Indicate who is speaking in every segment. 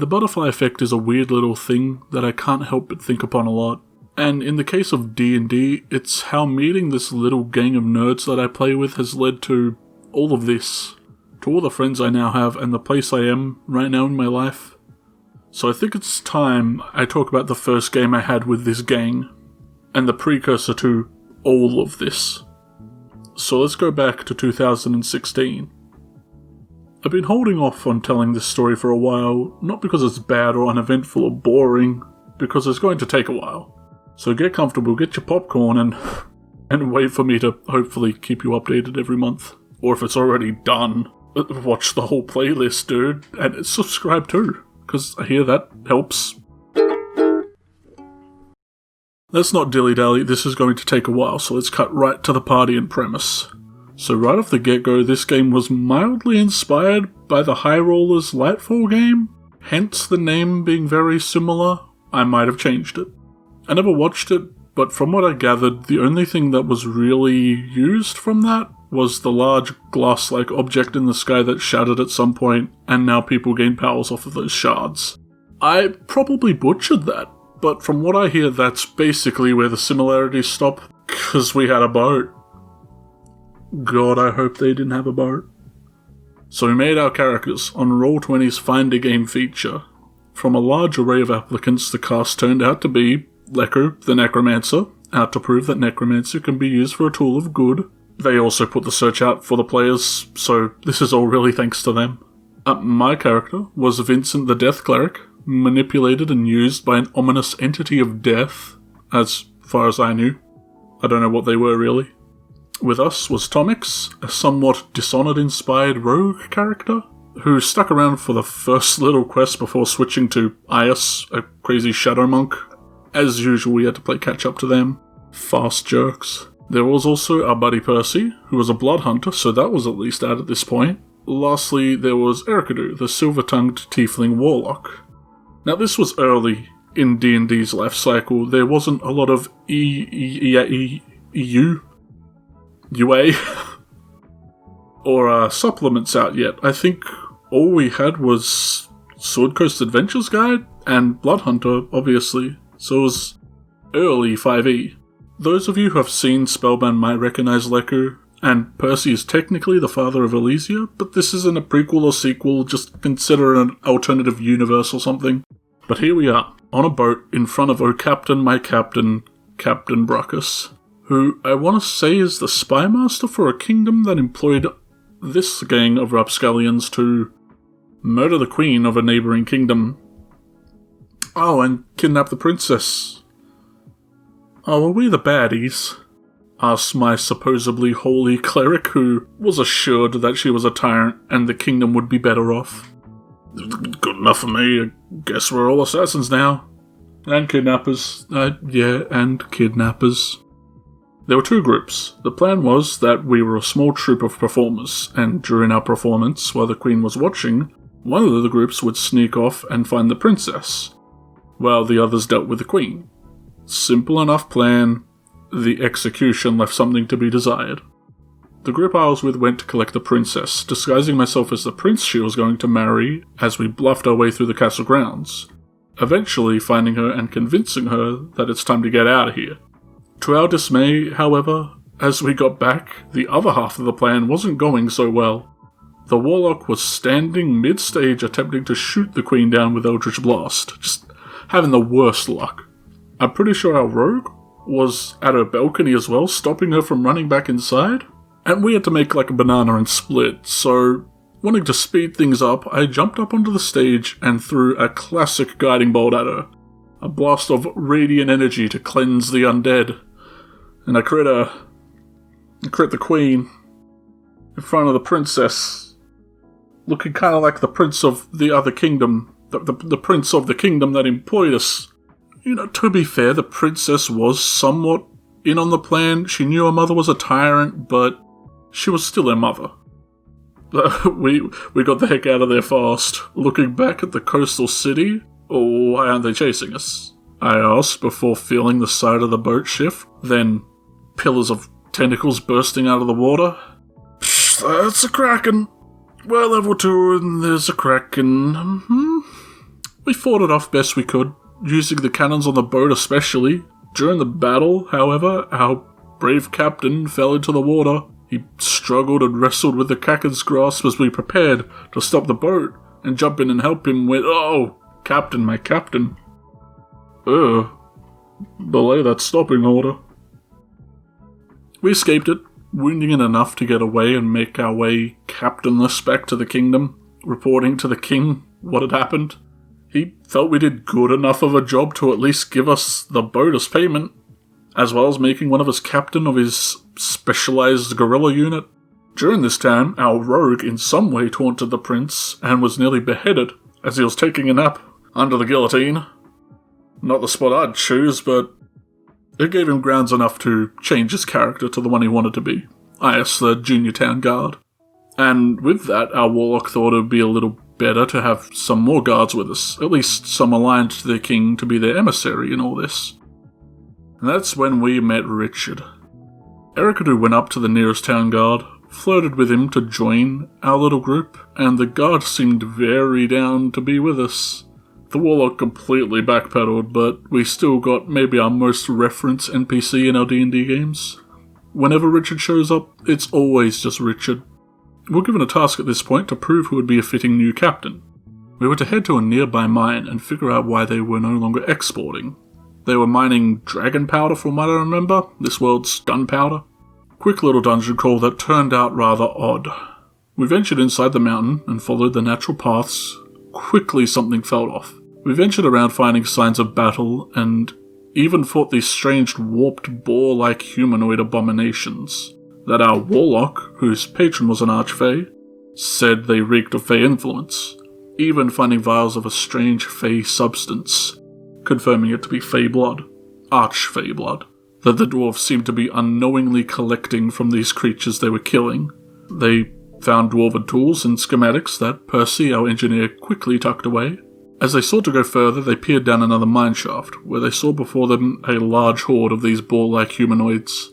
Speaker 1: The butterfly effect is a weird little thing that I can't help but think upon a lot. And in the case of D&D, it's how meeting this little gang of nerds that I play with has led to all of this. To all the friends I now have and the place I am right now in my life. So I think it's time I talk about the first game I had with this gang, and the precursor to all of this. So let's go back to 2016. I've been holding off on telling this story for a while, not because it's bad or uneventful or boring, because it's going to take a while. So get comfortable, get your popcorn, and wait for me to hopefully keep you updated every month. Or if it's already done, watch the whole playlist, dude, and subscribe too, because I hear that helps. Let's not dilly-dally, this is going to take a while, so let's cut right to the party and premise. So right off the get-go, this game was mildly inspired by the High Rollers Lightfall game, hence the name being very similar. I might have changed it. I never watched it, but from what I gathered, the only thing that was really used from that was the large glass-like object in the sky that shattered at some point, and now people gain powers off of those shards. I probably butchered that, but from what I hear, that's basically where the similarities stop, because we had a boat. God, I hope they didn't have a boat. So we made our characters on Roll20's Find a Game feature. From a large array of applicants, the cast turned out to be Leku, the Necromancer, out to prove that Necromancy can be used for a tool of good. They also put the search out for the players, so this is all really thanks to them. My character was Vincent the Death Cleric, manipulated and used by an ominous entity of death, as far as I knew. I don't know what they were really. With us was Tomix, a somewhat Dishonored-inspired rogue character, who stuck around for the first little quest before switching to Ias, a crazy shadow monk. As usual, we had to play catch-up to them. Fast jerks. There was also our buddy Percy, who was a blood hunter, so that was at least out at this point. Lastly, there was Erikadu, the silver-tongued tiefling warlock. Now this was early in D&D's life cycle. There wasn't a lot of UA or supplements out yet. I think all we had was Sword Coast Adventures Guide and Blood Hunter, obviously. So it was early 5e. Those of you who have seen Spellbound might recognize Leku, and Percy is technically the father of Elysia, but this isn't a prequel or sequel, just consider it an alternative universe or something. But here we are, on a boat in front of Captain, my captain, Captain Bruckus, who I want to say is the spy master for a kingdom that employed this gang of rapscallions to murder the queen of a neighbouring kingdom. Oh, and kidnap the princess. Oh, are we the baddies? Asked my supposedly holy cleric, who was assured that she was a tyrant and the kingdom would be better off. Good enough for me. I guess we're all assassins now. And kidnappers. And kidnappers. There were two groups. The plan was that we were a small troop of performers, and during our performance, while the queen was watching, one of the groups would sneak off and find the princess, while the others dealt with the queen. Simple enough plan. The execution left something to be desired. The group I was with went to collect the princess, disguising myself as the prince she was going to marry as we bluffed our way through the castle grounds, eventually finding her and convincing her that it's time to get out of here. To our dismay, however, as we got back, the other half of the plan wasn't going so well. The warlock was standing mid-stage attempting to shoot the queen down with Eldritch Blast, just having the worst luck. I'm pretty sure our rogue was at her balcony as well, stopping her from running back inside, and we had to make like a banana and split, so wanting to speed things up, I jumped up onto the stage and threw a classic guiding bolt at her, a blast of radiant energy to cleanse the undead, and I crit her. I crit the queen in front of the princess, looking kind of like the prince of the other kingdom, the prince of the kingdom that employed us. You know, to be fair, the princess was somewhat in on the plan. She knew her mother was a tyrant, but she was still her mother. We got the heck out of there fast. Looking back at the coastal city, oh, why aren't they chasing us? I asked before feeling the side of the boat shift, then pillars of tentacles bursting out of the water. Psh, that's a Kraken. We're level 2 and there's a Kraken. We fought it off best we could, using the cannons on the boat especially. During the battle, however, our brave captain fell into the water. He struggled and wrestled with the Kraken's grasp as we prepared to stop the boat and jump in and help him with, "Oh, Captain, my captain." Belay that stopping order. We escaped it, wounding it enough to get away and make our way captainless back to the kingdom, reporting to the king what had happened. He felt we did good enough of a job to at least give us the boat as payment, as well as making one of us captain of his specialized guerrilla unit. During this time, our rogue in some way taunted the prince and was nearly beheaded as he was taking a nap under the guillotine. Not the spot I'd choose, but it gave him grounds enough to change his character to the one he wanted to be, i.e. the junior town guard. And with that, our warlock thought it would be a little better to have some more guards with us, at least some aligned to the king to be their emissary in all this. And that's when we met Richard. Ericadu went up to the nearest town guard, flirted with him to join our little group, and the guard seemed very down to be with us. The warlock completely backpedaled, but we still got maybe our most referenced NPC in our D&D games. Whenever Richard shows up, it's always just Richard. We're given a task at this point to prove who would be a fitting new captain. We were to head to a nearby mine and figure out why they were no longer exporting. They were mining dragon powder from what I remember, this world's gunpowder. Quick little dungeon crawl that turned out rather odd. We ventured inside the mountain and followed the natural paths. Quickly something fell off. We ventured around finding signs of battle and even fought these strange warped boar-like humanoid abominations that our warlock, whose patron was an archfey, said they reeked of fey influence, even finding vials of a strange fey substance, confirming it to be fey blood, archfey blood, that the dwarves seemed to be unknowingly collecting from these creatures they were killing. They found dwarven tools and schematics that Percy, our engineer, quickly tucked away. As they sought to go further, they peered down another mineshaft, where they saw before them a large horde of these boar-like humanoids.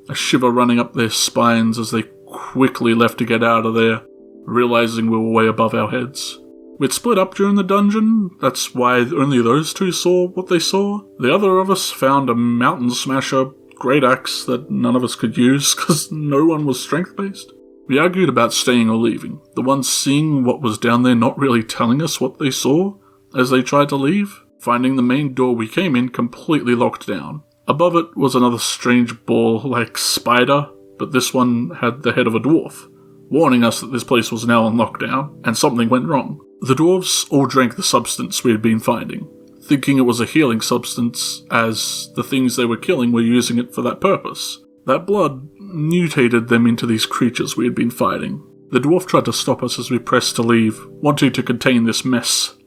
Speaker 1: A shiver running up their spines as they quickly left to get out of there, realizing we were way above our heads. We'd split up during the dungeon, that's why only those two saw what they saw. The other of us found a mountain smasher great axe that none of us could use because no one was strength-based. We argued about staying or leaving, the ones seeing what was down there not really telling us what they saw as they tried to leave, finding the main door we came in completely locked down. Above it was another strange ball-like spider, but this one had the head of a dwarf, warning us that this place was now on lockdown, and something went wrong. The dwarves all drank the substance we had been finding, thinking it was a healing substance, as the things they were killing were using it for that purpose. That blood mutated them into these creatures we had been fighting. The dwarf tried to stop us as we pressed to leave, wanting to contain this mess,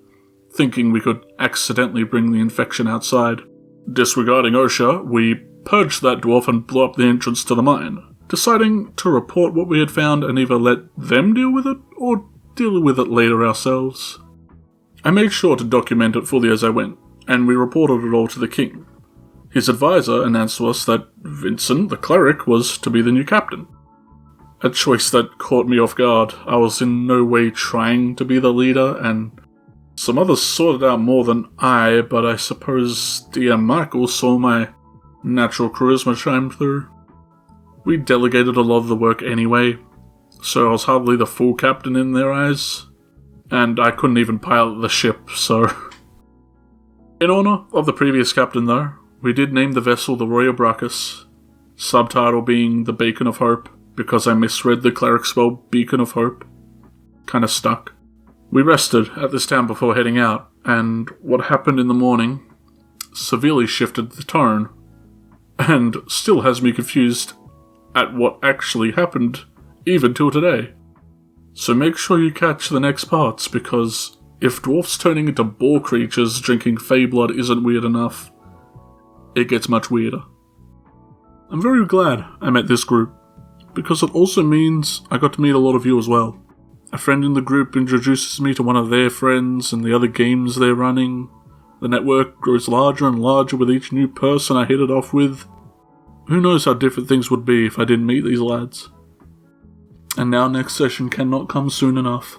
Speaker 1: thinking we could accidentally bring the infection outside. Disregarding OSHA, we purged that dwarf and blew up the entrance to the mine, deciding to report what we had found and either let them deal with it or deal with it later ourselves. I made sure to document it fully as I went, and we reported it all to the king. His advisor announced to us that Vincent, the cleric, was to be the new captain. A choice that caught me off guard. I was in no way trying to be the leader, and some others sorted out more than I, but I suppose DM Michael saw my natural charisma shine through. We delegated a lot of the work anyway, so I was hardly the full captain in their eyes, and I couldn't even pilot the ship, so... In honor of the previous captain, though, we did name the vessel the Royal Brachus, subtitle being the Beacon of Hope, because I misread the cleric spell Beacon of Hope. Kinda stuck. We rested at this town before heading out, and what happened in the morning severely shifted the tone, and still has me confused at what actually happened, even till today. So make sure you catch the next parts, because if dwarfs turning into boar creatures drinking fey blood isn't weird enough, it gets much weirder. I'm very glad I met this group, because it also means I got to meet a lot of you as well. A friend in the group introduces me to one of their friends and the other games they're running. The network grows larger and larger with each new person I hit it off with. Who knows how different things would be if I didn't meet these lads. And now next session cannot come soon enough.